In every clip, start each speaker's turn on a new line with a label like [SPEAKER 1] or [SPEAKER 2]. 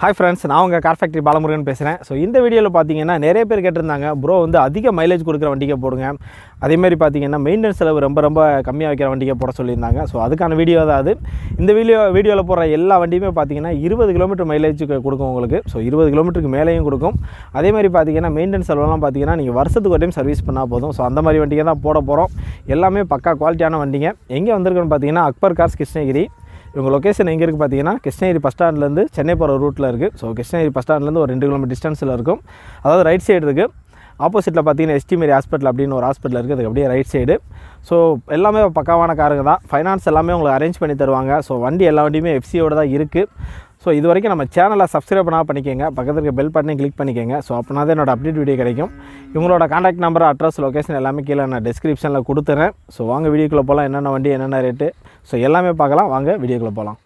[SPEAKER 1] Hi friends, நான் உங்கள் car factory Balamurugan பேசுகிறேன். ஸோ இந்த வீடியோவில் பார்த்தீங்கன்னா நிறைய பேர் கேட்டிருந்தாங்க, ப்ரோ வந்து அதிக மைலேஜ் கொடுக்குற வண்டிக்கை போடுங்க, அதேமாதிரி பார்த்தீங்கன்னா மெயின்டெனன்ஸ் செலவு ரொம்ப கம்மியாக வைக்கிற வண்டிக்கை போட சொல்லியிருந்தாங்க. ஸோ அதுக்கான வீடியோ தான் அது. இந்த வீடியோவில் போடுற எல்லா வண்டியுமே பார்த்தீங்கன்னா 20 கிலோமீட்டர் மைலேஜ் கொடுக்கும் உங்களுக்கு. ஸோ 20 கிலோமீட்டருக்கு மேலேயும் கொடுக்கும். அதேமாதிரி பார்த்தீங்கன்னா மெயின்டெனன்ஸ் செலவுலாம் பார்த்தீங்கன்னா நீங்கள் வருஷத்துக்கு ஒரு டைம் சர்வீஸ் பண்ணால் போதும். ஸோ அந்த மாதிரி வண்டியை தான் போட போகிறோம். எல்லாமே பக்கா குவாலிட்டியான வண்டிங்க. எங்கே வந்திருக்குன்னு பார்த்தீங்கன்னா அக்பர் கார்ஸ் கிருஷ்ணகிரி. இவங்க லொக்கேஷன் எங்கே இருக்குது பார்த்தீங்கன்னா கிருஷ்ணகிரி பஸ் ஸ்டாண்ட்லேருந்து சென்னை போகிற ரூட்டில் இருக்குது. ஸோ கிருஷ்ணகிரி பஸ் ஸ்டாண்ட்லேருந்து ஒரு 2 கிலோமீட்டர் டிஸ்டன்ஸில் இருக்கும். அதாவது ரைட் சைடு இருக்குது. ஆப்போசிட்டில் பார்த்தீங்கன்னா எஸ்டி மேரி ஹாஸ்பிட்டல் அப்படின்னு ஒரு ஹாஸ்பிட்டல் இருக்குது, அதுக்கு அப்படியே ரைட் சைடு. ஸோ எல்லாமே பக்காவான காருங்க தான். ஃபைனான்ஸ் எல்லாமே உங்களுக்கு அரேஞ்ச் பண்ணி தருவாங்க. ஸோ வண்டி எல்லா வண்டியுமே எஃப்சியோடு தான் இருக்குது. ஸோ இது வரைக்கும் நம்ம சேனலை சப்ஸ்கிரைப் பண்ணால் பண்ணிக்கோங்க, பக்கத்தில் இருக்க பெல் பட்டனை கிளிக் பண்ணிக்கோங்க. ஸோ அப்படின்னா தான் என்னோட அப்டேட் வீடியோ கிடைக்கும். இவங்களோட கான்டாக்ட் நம்பர், அட்ரஸ், லொக்கேஷன் எல்லாமே கீழே நான் டிஸ்கிரிப்ஷனில் கொடுத்துறேன். ஸோ வாங்க வீடியோக்குள்ளே போகலாம். என்னென்ன வண்டி, என்னென்ன ரேட்டு, ஸோ எல்லாமே பார்க்கலாம். வாங்க வீடியோக்குள்ளே போகலாம்.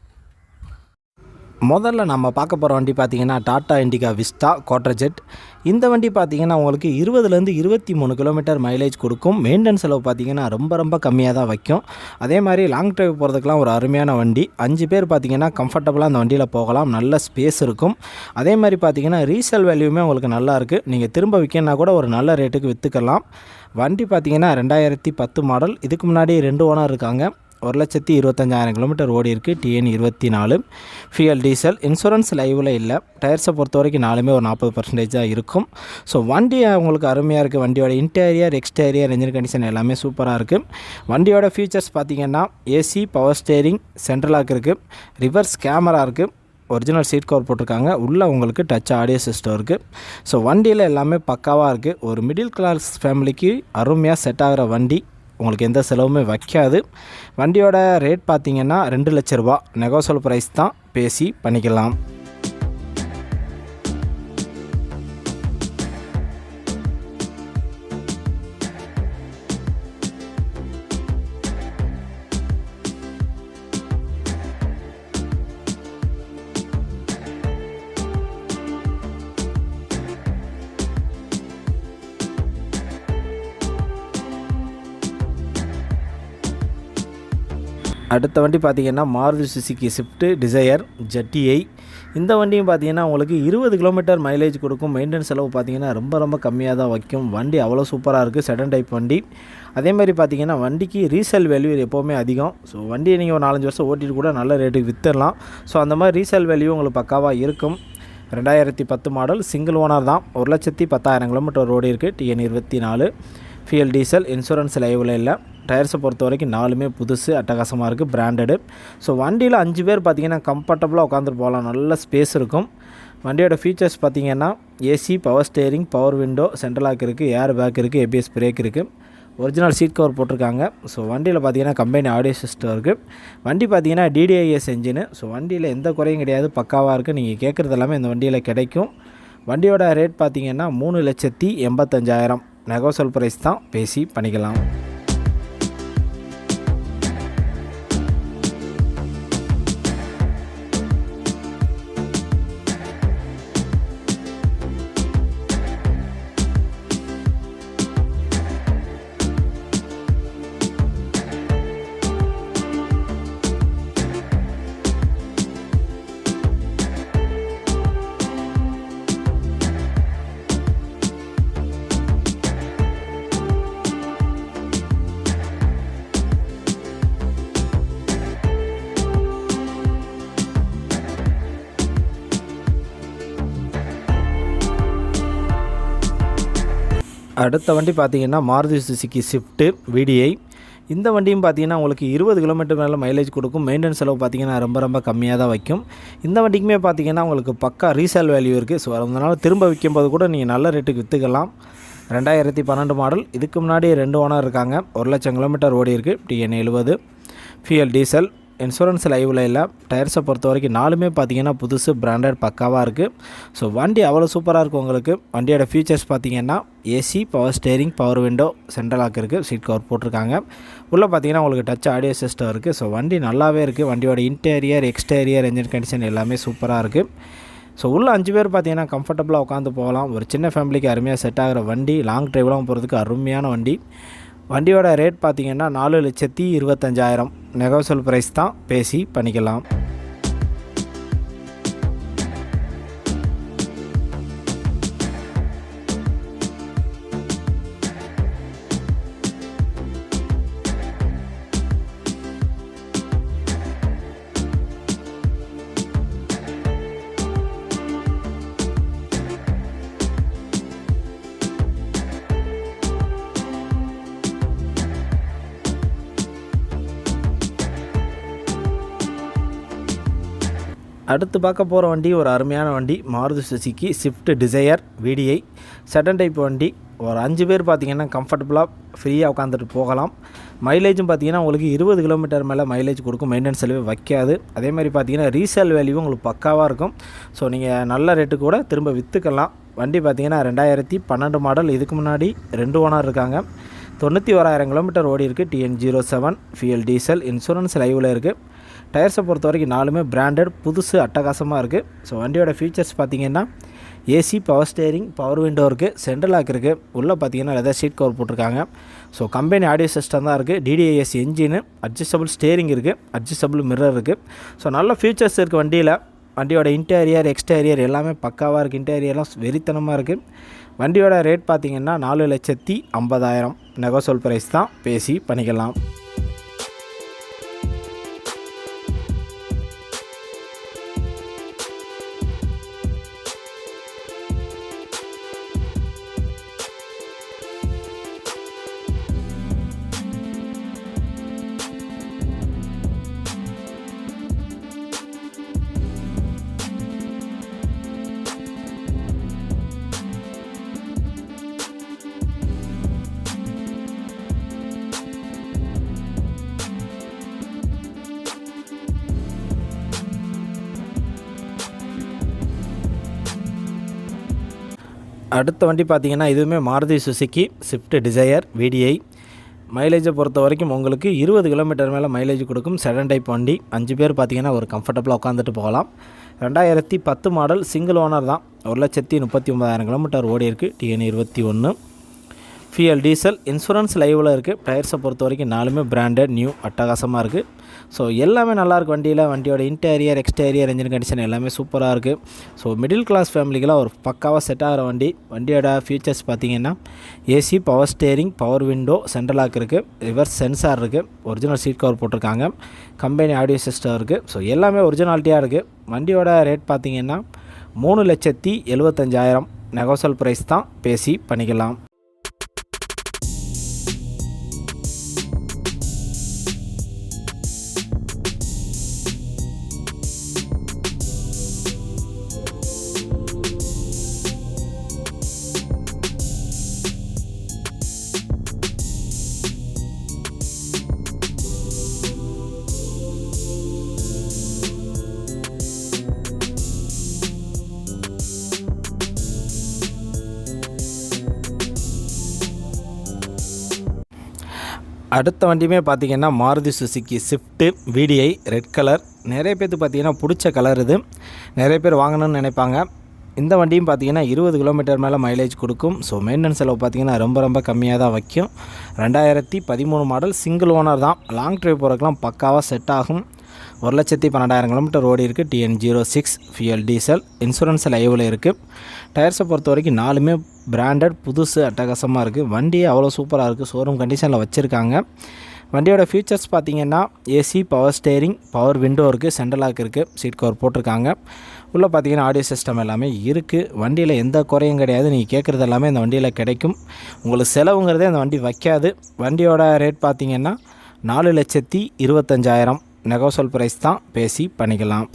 [SPEAKER 1] முதல்ல நம்ம பார்க்க போகிற வண்டி பார்த்திங்கன்னா டாடா இண்டிகா விஸ்டா குவாட்ரஜெட். இந்த வண்டி பார்த்திங்கன்னா உங்களுக்கு 20லேருந்து 23 கிலோமீட்டர் மைலேஜ் கொடுக்கும். மெயின்டெனன்ஸ் செலவு பார்த்திங்கன்னா ரொம்ப கம்மியாக தான் வைக்கும். அதே மாதிரி லாங் ட்ரைவ் போகிறதுக்கெலாம் ஒரு அருமையான வண்டி. 5 பேர் பார்த்திங்கன்னா கம்ஃபர்டபுளாக அந்த வண்டியில் போகலாம். நல்ல ஸ்பேஸ் இருக்கும். அதே மாதிரி பார்த்திங்கன்னா ரீசேல் வேல்யூமே உங்களுக்கு நல்லாயிருக்கு. நீங்கள் திரும்ப விற்கணுன்னா கூட ஒரு நல்ல ரேட்டுக்கு விற்றுக்கலாம். வண்டி பார்த்திங்கன்னா 2010 மாடல். இதுக்கு முன்னாடி 2 ஓனர் இருக்காங்க. 1,25,000 கிலோமீட்டர் ஓடி இருக்குது. TN 24 ஃபியல் diesel. இன்சூரன்ஸ் லைவில் இல்லை. டயர்ஸை பொறுத்த வரைக்கும் நாலுமே ஒரு 40% தான் இருக்கும். ஸோ வண்டி உங்களுக்கு அருமையாக இருக்குது. வண்டியோட இன்டீரியர், எக்ஸ்டீரியர், என்ஜின் கண்டிஷன் எல்லாமே சூப்பராக இருக்குது. வண்டியோட ஃபீச்சர்ஸ் பார்த்திங்கன்னா AC, power steering, central lock இருக்குது, ரிவர்ஸ் கேமரா இருக்குது, ஒரிஜினல் சீட் கவர் போட்டிருக்காங்க. உள்ளே உங்களுக்கு டச் ஆடியோ சிஸ்டம் இருக்குது. ஸோ வண்டியில் எல்லாமே பக்காவாக இருக்குது. ஒரு மிடில் கிளாஸ் ஃபேமிலிக்கு அருமையாக செட் ஆகிற வண்டி. உங்களுக்கு எந்த செலவுமே வைக்காது. வண்டியோட ரேட் பார்த்திங்கன்னா 2 லட்ச ரூபா. நெகோசியபிள் ப்ரைஸ் தான், பேசி பண்ணிக்கலாம். அடுத்த வண்டி பார்த்திங்கன்னா Maruti Suzuki Swift desire ZTI. இந்த வண்டியும் பார்த்திங்கன்னா உங்களுக்கு 20 கிலோமீட்டர் மைலேஜ் கொடுக்கும். மெயின்டெனன்ஸ் செலவு பார்த்திங்கன்னா ரொம்ப கம்மியாக தான் வைக்கும். வண்டி அவ்வளோ சூப்பராக இருக்குது. செடன் டைப் வண்டி. அதேமாதிரி பார்த்திங்கன்னா வண்டிக்கு ரீசேல் வேல்யூ எப்போவுமே அதிகம். ஸோ வண்டியை நீங்கள் ஒரு 4-5 வருஷம் ஓட்டிட்டு கூட நல்ல ரேட்டுக்கு விற்றுடலாம். ஸோ அந்த மாதிரி ரீசேல் வேல்யூ உங்களுக்கு பக்காவாக இருக்கும். 2010 மாடல், சிங்கிள் ஓனர் தான். 1,10,000 கிலோமீட்டர் ஓடி இருக்குது. TN 24 ஃபியல் diesel. இன்சூரன்ஸ் லைவில் இல்லை. டயர்ஸை பொறுத்த வரைக்கும் நாலுமே புதுசு, அட்டகாசமாக இருக்குது, பிராண்டடு. ஸோ வண்டியில் 5 பேர் பார்த்திங்கன்னா கம்ஃபர்டபுளாக உட்காந்துட்டு போகலாம். நல்ல ஸ்பேஸ் இருக்கும். வண்டியோட ஃபீச்சர்ஸ் பார்த்திங்கன்னா AC, power steering, power window, central lock இருக்குது, ஏர் பேக் இருக்குது, ABS பிரேக் இருக்குது, ஒரிஜினல் சீட் கவர் போட்டிருக்காங்க. ஸோ வண்டியில் பார்த்திங்கன்னா கம்பெனி ஆடியோ சிஸ்டம் இருக்குது. வண்டி பார்த்திங்கன்னா DDIS என்ஜினு. ஸோ வண்டியில் எந்த குறையும் கிடையாது, பக்காவாக இருக்குது. நீங்கள் கேட்குறது எல்லாமே இந்த வண்டியில் கிடைக்கும். வண்டியோட ரேட் பார்த்திங்கன்னா 3,85,000. நெகோசியபிள் ப்ரைஸ் தான், பேசி பண்ணிக்கலாம். அடுத்த வண்டி பார்த்திங்கன்னா மாருதி சுசுகி ஸ்விஃப்ட் VDI. இந்த வண்டியும் பார்த்திங்கன்னா உங்களுக்கு 20 கிலோமீட்டர் மேலே மைலேஜ் கொடுக்கும். மெயின்டெனன்ஸ் செலவு பார்த்திங்கன்னா ரொம்ப கம்மியாக தான் வைக்கும். இந்த வண்டிக்குமே பார்த்திங்கன்னா உங்களுக்கு பக்கா ரீசேல் வேல்யூ இருக்குது. ஸோ அதனால் திரும்ப விற்கும்போது கூட நீங்கள் நல்ல ரேட்டுக்கு விற்றுக்கலாம். 2012 மாடல். இதுக்கு முன்னாடி 2 ஓனர் இருக்காங்க. 1,00,000 கிலோமீட்டர் ஓடி இருக்குது. TN 70 ஃபியல் diesel. இன்சூரன்ஸ் லைவில் இல்லை. டயர்ஸை பொறுத்த வரைக்கும் நாலுமே பார்த்திங்கன்னா புதுசு, பிராண்டட், பக்காவாக இருக்குது. ஸோ வண்டி அவ்வளோ சூப்பராக இருக்கும் உங்களுக்கு. வண்டியோட ஃபீச்சர்ஸ் பார்த்திங்கன்னா AC, power steering, power window, central lock இருக்குது, சீட் கவர் போட்டிருக்காங்க. உள்ளே பார்த்திங்கன்னா உங்களுக்கு டச் ஆடியோ சிஸ்டம் இருக்குது. ஸோ வண்டி நல்லாவே இருக்குது. வண்டியோட இன்டீரியர், எக்ஸ்டீரியர், என்ஜின் கண்டிஷன் எல்லாமே சூப்பராக இருக்குது. ஸோ உள்ள 5 பேர் பார்த்திங்கன்னா கம்ஃபர்டபுளாக உட்காந்து போகலாம். ஒரு சின்ன ஃபேமிலிக்கு அருமையாக செட் ஆகிற வண்டி. லாங் ட்ரைவ்லாம் போகிறதுக்கு அருமையான வண்டி. வண்டியோட ரேட் பார்த்திங்கன்னா 4,25,000. நெகோசியபிள் ப்ரைஸ் தான், பேசி பண்ணிக்கலாம். அடுத்து பார்க்க போகிற வண்டி ஒரு அருமையான வண்டி, Maruti Suzuki Swift desire VDI sedan type வண்டி. ஒரு 5 பேர் பார்த்திங்கன்னா கம்ஃபர்டபுளாக ஃப்ரீயாக உட்காந்துட்டு போகலாம். மைலேஜும் பார்த்திங்கன்னா உங்களுக்கு 20 கிலோமீட்டர் மேலே மைலேஜ் கொடுக்கும், மெயின்டெனன்ஸ் செலவு வைக்காது. அதே மாதிரி பார்த்திங்கன்னா ரீசேல் வேல்யூவும் உங்களுக்கு பக்காவாக இருக்கும். ஸோ நீங்கள் நல்ல ரேட்டு கூட திரும்ப விற்றுக்கலாம். வண்டி பார்த்திங்கன்னா 2012 மாடல். இதுக்கு முன்னாடி 2 ஓனர் இருக்காங்க. 91,000 கிலோமீட்டர் ஓடி இருக்குது. TN07 ஃபியல் டீசல், இன்சூரன்ஸ் லைவில் இருக்குது. டயர்ஸை பொறுத்த வரைக்கும் 4மே பிராண்டட், புதுசு, அட்டகாசமாக இருக்குது. ஸோ வண்டியோட ஃபீச்சர்ஸ் பார்த்திங்கன்னா AC, power steering, power window இருக்குது, சென்ட்ரல் லாக் இருக்குது. உள்ளே பார்த்திங்கன்னா லெதர் சீட் கவர் போட்டிருக்காங்க. ஸோ கம்பெனி ஆடியோ சிஸ்டம் தான் இருக்குது. DDIS என்ஜினு, அட்ஜஸ்டபிள் ஸ்டேரிங் இருக்குது, அட்ஜஸ்டபிள் மிரர் இருக்குது. ஸோ நல்ல ஃபீச்சர்ஸ் இருக்குது வண்டியில். வண்டியோட இன்டீரியர் எக்ஸ்டீரியர் எல்லாமே பக்காவாக இருக்குது. இன்டீரியர்லாம் வெறித்தனமாக இருக்குது. வண்டியோட ரேட் பார்த்திங்கன்னா 4,50,000 நெகோசியபிள் ப்ரைஸ் தான், பேசி பண்ணிக்கலாம். அடுத்த வண்டி பார்த்திங்கன்னா இதுவுமே Maruti Suzuki Swift desire VDI. மைலேஜை பொறுத்த வரைக்கும் உங்களுக்கு 20 கிலோமீட்டர் மேலே மைலேஜ் கொடுக்கும். செடன் டைப் வண்டி. 5 பேர் பார்த்திங்கன்னா ஒரு கம்ஃபர்டபுளாக உட்காந்துட்டு போகலாம். 2010 மாடல், சிங்கிள் ஓனர் தான். 1,39,000 கிலோமீட்டர் ஓடி இருக்குது. TN21 ஃபியல் டீசல், இன்சூரன்ஸ் லைவில் இருக்குது. டயர்ஸை பொறுத்த வரைக்கும் 4மே பிராண்டட், நியூ, அட்டகாசமாக இருக்குது. ஸோ எல்லாமே நல்லாயிருக்கு வண்டியில். வண்டியோட இன்டீரியர் எக்ஸ்டீரியர் என்ஜின் கண்டிஷன் எல்லாமே சூப்பராக இருக்குது. ஸோ மிடில் கிளாஸ் ஃபேமிலிக்கெலாம் ஒரு பக்காவாக செட் ஆகிற வண்டி. வண்டியோட ஃபீச்சர்ஸ் பார்த்திங்கன்னா AC, power steering, power window, central lock இருக்குது, ரிவர்ஸ் சென்சார் இருக்குது, ஒரிஜினல் சீட் கவர் போட்டிருக்காங்க, கம்பெனி ஆடியோ சிஸ்டம் இருக்குது. ஸோ எல்லாமே ஒரிஜினாலிட்டியாக இருக்குது. வண்டியோட ரேட் பார்த்திங்கன்னா 3,75,000 நெகோசியபிள் ப்ரைஸ் தான், பேசி பண்ணிக்கலாம். அடுத்த வண்டியுமே பார்த்திங்கன்னா Maruti Suzuki Swift VDI red colour. நிறைய பேருக்கு பார்த்திங்கன்னா பிடிச்ச கலர் இது. நிறைய பேர் வாங்கணும்னு நினைப்பாங்க. இந்த வண்டியும் பார்த்திங்கன்னா 20 கிலோமீட்டர் மேலே மைலேஜ் கொடுக்கும். ஸோ மெயின்டெனன்ஸ் செலவு பார்த்திங்கன்னா ரொம்ப கம்மியாக தான் வைக்கும். 2013 மாடல், சிங்கிள் ஓனர் தான். லாங் ட்ரைவ் போகிறதுக்கெலாம் பக்காவாக செட் ஆகும். 1,12,000 கிலோமீட்டர் ஓடி இருக்குது. TN06 ஃபியல் டீசல், இன்சூரன்ஸ் லைவில் இருக்குது. டயர்ஸை பொறுத்த வரைக்கும் 4மே பிராண்டட், புதுசு, அட்டகாசமாக இருக்குது. வண்டி அவ்வளோ சூப்பராக இருக்குது. ஷோரூம் கண்டிஷனில் வச்சுருக்காங்க. வண்டியோட ஃபீச்சர்ஸ் பார்த்திங்கன்னா AC, power steering, power window இருக்குது, சென்ட்ரல் லாக் இருக்குது, சீட் கவர் போட்டிருக்காங்க. உள்ளே பார்த்திங்கன்னா ஆடியோ சிஸ்டம் எல்லாமே இருக்குது. வண்டியில் எந்த குறையும் கிடையாது. நீங்கள் கேட்குறது எல்லாமே இந்த வண்டியில் கிடைக்கும். உங்களுக்கு செலவுங்கிறதே அந்த வண்டி வைக்காது. வண்டியோட ரேட் பார்த்திங்கன்னா 4,25,000 நெகோசியபிள் ப்ரைஸ் தான், பேசி பண்ணிக்கலாம்.